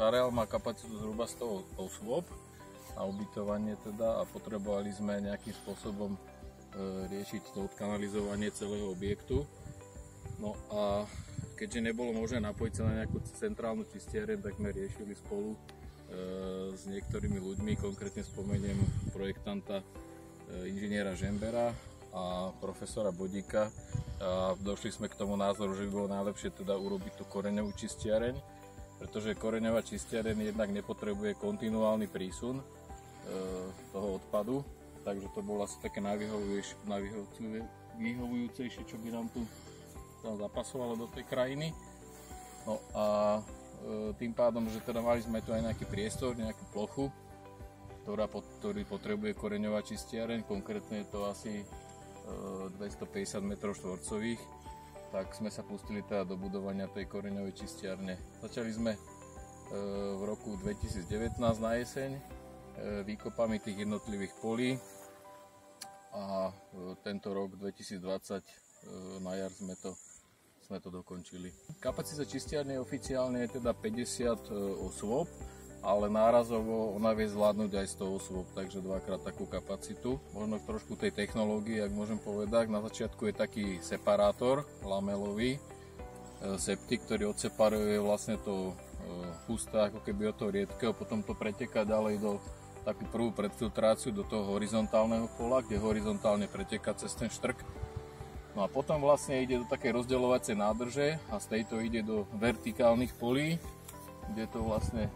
areál má kapacitu zhruba 100 osôb na ubytovanie teda, a potrebovali sme nejakým spôsobom riešiť to odkanalizovanie celého objektu. No a keďže nebolo možné napojiť sa na nejakú centrálnu čistiareň, tak sme riešili spolu s niektorými ľuďmi, konkrétne spomeniem projektanta inžiniera Žembera a profesora Bodíka, a došli sme k tomu názoru, že by bolo najlepšie teda urobiť tú koreňovú čistiareň, pretože koreňová čistiareň jednak nepotrebuje kontinuálny prísun toho odpadu, takže to bolo asi také najvyhovujúcejšie, čo by nám tu zapasovalo do tej krajiny. No a tým pádom, že teda mali sme tu aj nejaký priestor, nejakú plochu, ktorý potrebuje koreňová čistiareň, konkrétne je to asi 250 m2, tak sme sa pustili teda do budovania tej koreňovej čistiarne. Začali sme v roku 2019 na jeseň výkopami tých jednotlivých polí a tento rok 2020 na jar sme to dokončili. Kapacita čistiarne oficiálne je teda 50 osôb, ale nárazovo ona vie zvládnuť aj 100 osôb, takže dvakrát takú kapacitu. Možno trošku tej technológie, ak môžem povedať. Na začiatku je taký separátor lamelový, septik, ktorý odseparuje vlastne to husté ako keby od toho riedkeho, potom to preteká ďalej do takú prvú predfiltráciu do toho horizontálneho pola, kde horizontálne preteká cez ten štrk. No a potom vlastne ide do takej rozdeľovacej nádrže a z tejto ide do vertikálnych polí, kde to vlastne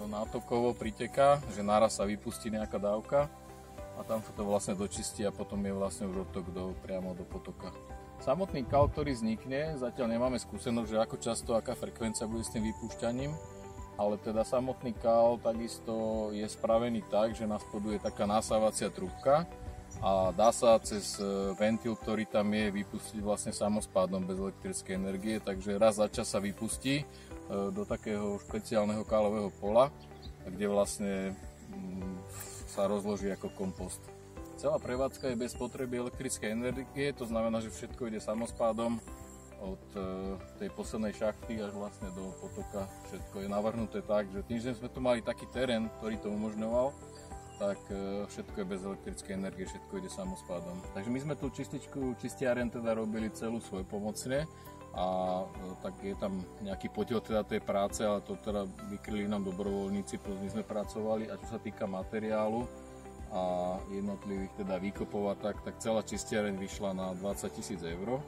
nátokovo priteká, že naraz sa vypustí nejaká dávka a tam sa to vlastne dočistí a potom je vlastne už odtok priamo do potoka. Samotný kal, ktorý vznikne, zatiaľ nemáme skúsenosť, že ako často, aká frekvencia bude s tým vypúšťaním, ale teda samotný kal takisto je spravený tak, že na spodu je taká nasávacia trúbka a dá sa cez ventil, ktorý tam je, vypustiť vlastne samospádom bez elektrickej energie, takže raz za čas sa vypustí do takého špeciálneho kálového pola, kde vlastne sa rozloží ako kompost. Celá prevádzka je bez potreby elektrickej energie, to znamená, že všetko ide samospádom od tej poslednej šachty až vlastne do potoka. Všetko je navrhnuté tak, že tým, že sme tu mali taký terén, ktorý to umožňoval, tak všetko je bez elektrickej energie, všetko ide samospádom. Takže my sme tú čistiareň teda robili celú svojpomocne a tak je tam nejaký podiel teda tej práce, ale to teda vykryli nám dobrovoľníci, plus my sme pracovali. A čo sa týka materiálu a jednotlivých teda výkopov a tak celá čistiareň vyšla na 20 000 eur,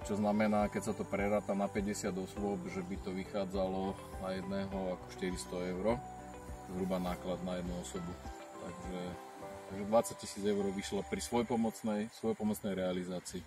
čo znamená, keď sa to preráta na 50 osôb, že by to vychádzalo na jedného ako 400 eur, zhruba náklad na jednu osobu. Takže 20 000 eur vyšlo pri svojpomocnej realizácii.